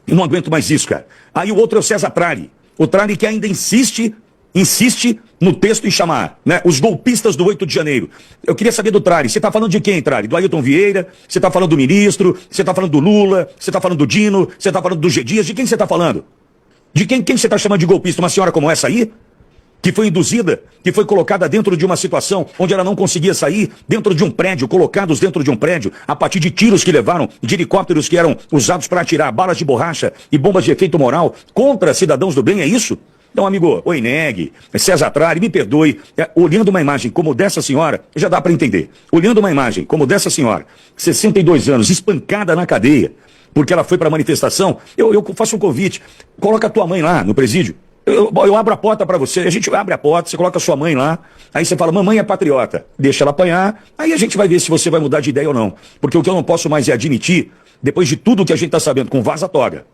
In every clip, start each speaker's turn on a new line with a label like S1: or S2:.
S1: Eu não aguento mais isso, cara. Aí o outro é o César Tralli. O Tralli que ainda insiste no texto em chamar, né, os golpistas do 8 de janeiro. Eu queria saber do Tralli. Você está falando de quem, Tralli? Do Ailton Vieira? Você está falando do ministro? Você está falando do Lula? Você está falando do Dino? Você está falando do G. Dias? De quem você está falando? De quem você está chamando de golpista? Uma senhora como essa aí? Que foi induzida, que foi colocada dentro de uma situação onde ela não conseguia sair, dentro de um prédio, colocados dentro de um prédio, a partir de tiros que levaram, de helicópteros que eram usados para atirar balas de borracha e bombas de efeito moral contra cidadãos do bem, é isso? Então, amigo, oi Neg, César Tralli, me perdoe, olhando uma imagem como dessa senhora, já dá para entender, olhando uma imagem como dessa senhora, 62 anos, espancada na cadeia, porque ela foi para a manifestação, eu faço um convite, coloca a tua mãe lá no presídio, eu abro a porta pra você, a gente abre a porta, você coloca a sua mãe lá, aí você fala, mamãe é patriota, deixa ela apanhar, aí a gente vai ver se você vai mudar de ideia ou não. Porque o que eu não posso mais é admitir, depois de tudo que a gente tá sabendo com Vaza Toga,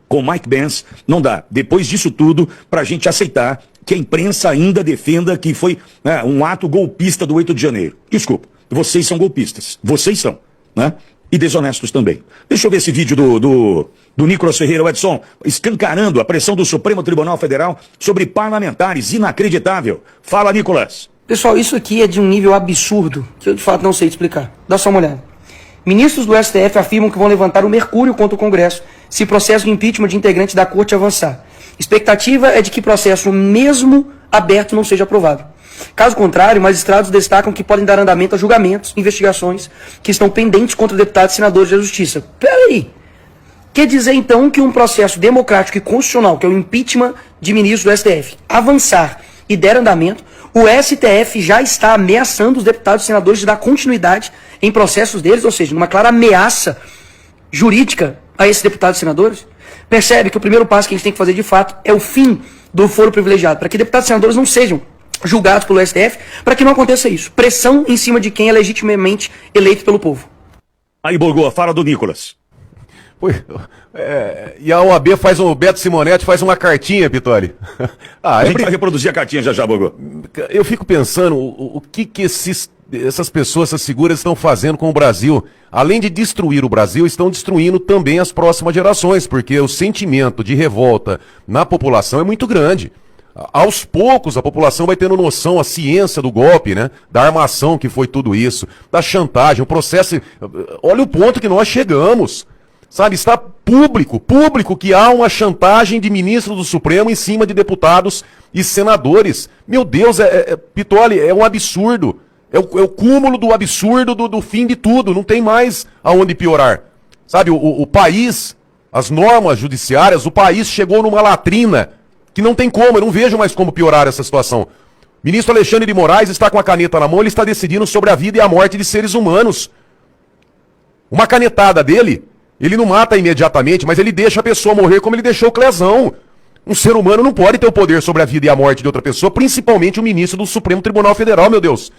S1: com Mike Pence, não dá, depois disso tudo, pra gente aceitar que a imprensa ainda defenda que foi um ato golpista do 8 de janeiro. Desculpa, vocês são golpistas, vocês são, né? E desonestos também. Deixa eu ver esse vídeo do Nicolas Ferreira, Edson, escancarando a pressão do Supremo Tribunal Federal sobre parlamentares, inacreditável. Fala, Nicolas.
S2: Pessoal, isso aqui é de um nível absurdo, que eu de fato não sei explicar. Dá só uma olhada. Ministros do STF afirmam que vão levantar o mercúrio contra o Congresso se processo de impeachment de integrantes da Corte avançar. Expectativa é de que processo mesmo aberto não seja aprovado. Caso contrário, magistrados destacam que podem dar andamento a julgamentos, investigações que estão pendentes contra deputados e senadores da Justiça. Peraí. Quer dizer, então, que um processo democrático e constitucional, que é o impeachment de ministros do STF, avançar e der andamento, o STF já está ameaçando os deputados e senadores de dar continuidade em processos deles, ou seja, numa clara ameaça jurídica a esses deputados e senadores? Percebe que o primeiro passo que a gente tem que fazer, de fato, é o fim do foro privilegiado, para que deputados e senadores não sejam julgados pelo STF, para que não aconteça isso. Pressão em cima de quem é legitimamente eleito pelo povo.
S1: Aí, Borgoa, fala do Nicolas.
S3: E a OAB faz o Beto Simonetti faz uma cartinha, Pitoli.
S1: A gente vai reproduzir a cartinha já, Borgoa.
S3: Eu fico pensando o que essas pessoas, essas figuras estão fazendo com o Brasil. Além de destruir o Brasil, estão destruindo também as próximas gerações, porque o sentimento de revolta na população é muito grande. Aos poucos a população vai tendo noção, a ciência do golpe, né? Da armação que foi tudo isso, da chantagem, o processo. Olha o ponto que nós chegamos. Sabe, está público que há uma chantagem de ministro do Supremo em cima de deputados e senadores. Meu Deus, Pitoli, é um absurdo. É o cúmulo do absurdo do fim de tudo. Não tem mais aonde piorar. Sabe, o país, as normas judiciárias, o país chegou numa latrina que não tem como, eu não vejo mais como piorar essa situação. O ministro Alexandre de Moraes está com a caneta na mão, ele está decidindo sobre a vida e a morte de seres humanos. Uma canetada dele, ele não mata imediatamente, mas ele deixa a pessoa morrer como ele deixou o Clezão. Um ser humano não pode ter o poder sobre a vida e a morte de outra pessoa, principalmente o ministro do Supremo Tribunal Federal, meu Deus.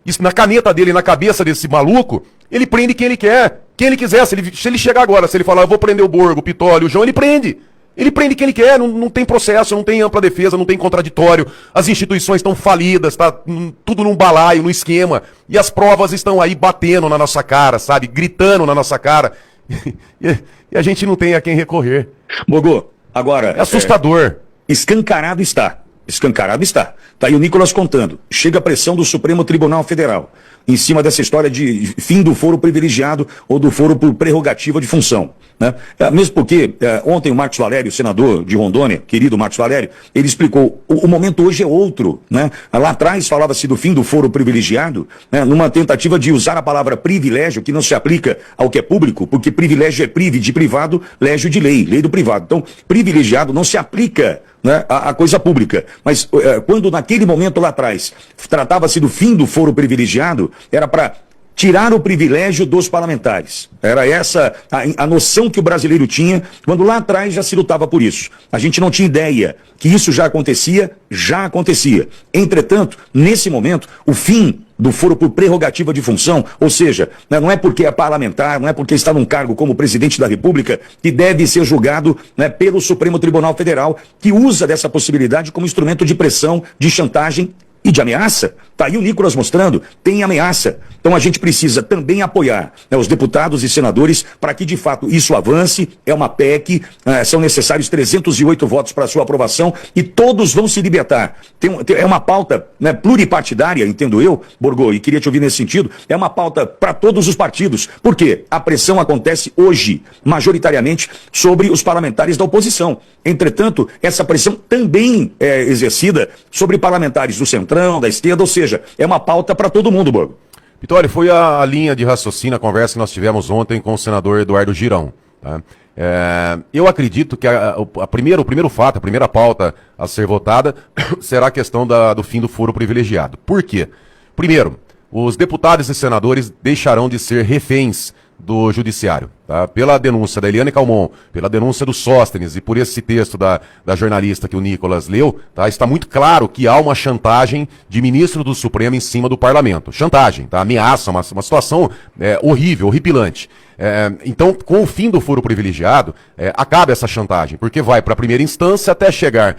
S3: Isso, na caneta dele, na cabeça desse maluco, ele prende quem ele quer. Quem ele quiser, se ele chegar agora, se ele falar, eu vou prender o Borgo, o Pitoli, o João, ele prende. Ele prende quem ele quer, não tem processo, não tem ampla defesa, não tem contraditório, as instituições estão falidas, tá tudo num balaio, num esquema, e as provas estão aí batendo na nossa cara, sabe, gritando na nossa cara, e a gente não tem a quem recorrer.
S1: Borgo, agora...
S3: É assustador.
S1: Escancarado está. Escancarado está. Tá aí o Nicolas contando. Chega a pressão do Supremo Tribunal Federal em cima dessa história de fim do foro privilegiado ou do foro por prerrogativa de função, né? Mesmo porque ontem o Marcos Valério, senador de Rondônia, querido Marcos Valério, ele explicou, o momento hoje é outro, né? Lá atrás falava-se do fim do foro privilegiado, né? Numa tentativa de usar a palavra privilégio, que não se aplica ao que é público, porque privilégio é prive de privado, légio de lei do privado. Então, privilegiado não se aplica, né, a coisa pública. Mas quando naquele momento lá atrás tratava-se do fim do foro privilegiado, era para tirar o privilégio dos parlamentares. Era essa a noção que o brasileiro tinha, quando lá atrás já se lutava por isso. A gente não tinha ideia que isso já acontecia. Entretanto, nesse momento, o fim do foro por prerrogativa de função, ou seja, né, não é porque é parlamentar, não é porque está num cargo como presidente da República, que deve ser julgado, né, pelo Supremo Tribunal Federal, que usa dessa possibilidade como instrumento de pressão, de chantagem e de ameaça. Tá aí o Nicolas mostrando, tem ameaça. Então, Então a gente precisa também apoiar, né, os deputados e senadores para que de fato isso avance. É uma PEC, são necessários 308 votos para sua aprovação e todos vão se libertar. É uma pauta, né, pluripartidária, entendo eu, Borgo, e queria te ouvir nesse sentido. É uma pauta para todos os partidos. Por quê? A pressão acontece hoje, majoritariamente, sobre os parlamentares da oposição. Entretanto, essa pressão também é exercida sobre parlamentares do Centrão, da esquerda, ou seja, é uma pauta para todo mundo, Borgo.
S3: Vitório, foi a linha de raciocínio, a conversa que nós tivemos ontem com o senador Eduardo Girão. Tá? Eu acredito que o primeiro fato, a primeira pauta a ser votada será a questão do fim do foro privilegiado. Por quê? Primeiro, os deputados e senadores deixarão de ser reféns do judiciário, tá? Pela denúncia da Eliane Calmon, pela denúncia do Sóstenes e por esse texto da jornalista que o Nicolas leu, tá? Está muito claro que há uma chantagem de ministro do Supremo em cima do parlamento. Chantagem, tá? Ameaça, uma situação horrível, horripilante. Então, com o fim do foro privilegiado, acaba essa chantagem, porque vai para a primeira instância até chegar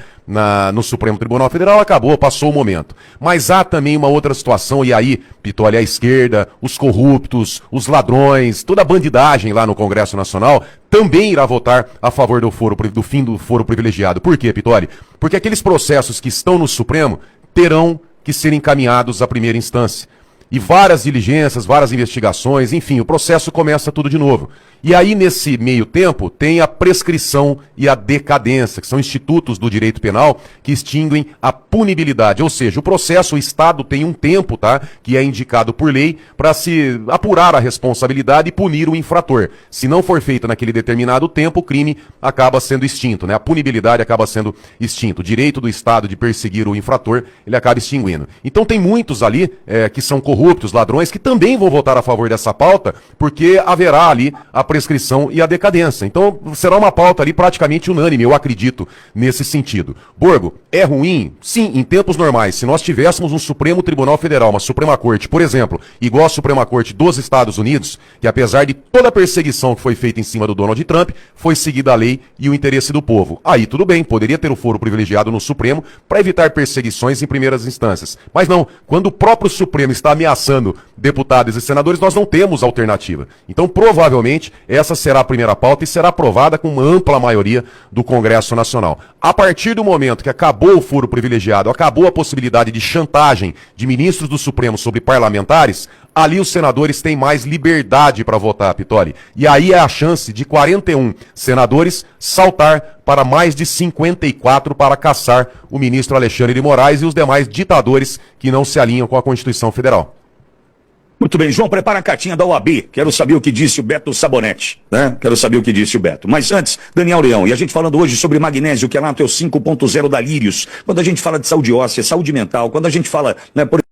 S3: no Supremo Tribunal Federal, acabou, passou o momento. Mas há também uma outra situação, e aí, Pitoli, a esquerda, os corruptos, os ladrões, toda a bandidagem lá no Congresso Nacional também irá votar a favor do fim do foro privilegiado. Por quê, Pitoli? Porque aqueles processos que estão no Supremo terão que ser encaminhados à primeira instância. E várias diligências, várias investigações, enfim, o processo começa tudo de novo. E aí, nesse meio tempo, tem a prescrição e a decadência, que são institutos do direito penal que extinguem a punibilidade. Ou seja, o processo, o Estado tem um tempo, tá, que é indicado por lei, para se apurar a responsabilidade e punir o infrator. Se não for feito naquele determinado tempo, o crime acaba sendo extinto, né? A punibilidade acaba sendo extinta. O direito do Estado de perseguir o infrator, ele acaba extinguindo. Então tem muitos ali que são corruptos, ladrões, que também vão votar a favor dessa pauta, porque haverá ali a prescrição e a decadência. Então, será uma pauta ali praticamente unânime, eu acredito, nesse sentido. Borgo, é ruim? Sim, em tempos normais. Se nós tivéssemos um Supremo Tribunal Federal, uma Suprema Corte, por exemplo, igual a Suprema Corte dos Estados Unidos, que apesar de toda a perseguição que foi feita em cima do Donald Trump, foi seguida a lei e o interesse do povo. Aí, tudo bem, poderia ter o foro privilegiado no Supremo para evitar perseguições em primeiras instâncias. Mas não, quando o próprio Supremo está ameaçando deputados e senadores, nós não temos alternativa. Então, provavelmente, essa será a primeira pauta e será aprovada com uma ampla maioria do Congresso Nacional. A partir do momento que acabou o foro privilegiado, acabou a possibilidade de chantagem de ministros do Supremo sobre parlamentares, ali os senadores têm mais liberdade para votar, Pitoli. E aí é a chance de 41 senadores saltar para mais de 54 para caçar o ministro Alexandre de Moraes e os demais ditadores que não se alinham com a Constituição Federal.
S1: Muito bem, João, prepara a cartinha da OAB. Quero saber o que disse o Beto Sabonetti, né? Quero saber o que disse o Beto. Mas antes, Daniel Leão, e a gente falando hoje sobre magnésio, que é lá no teu 5.0 da Lírios. Quando a gente fala de saúde óssea, saúde mental, quando a gente fala, né, por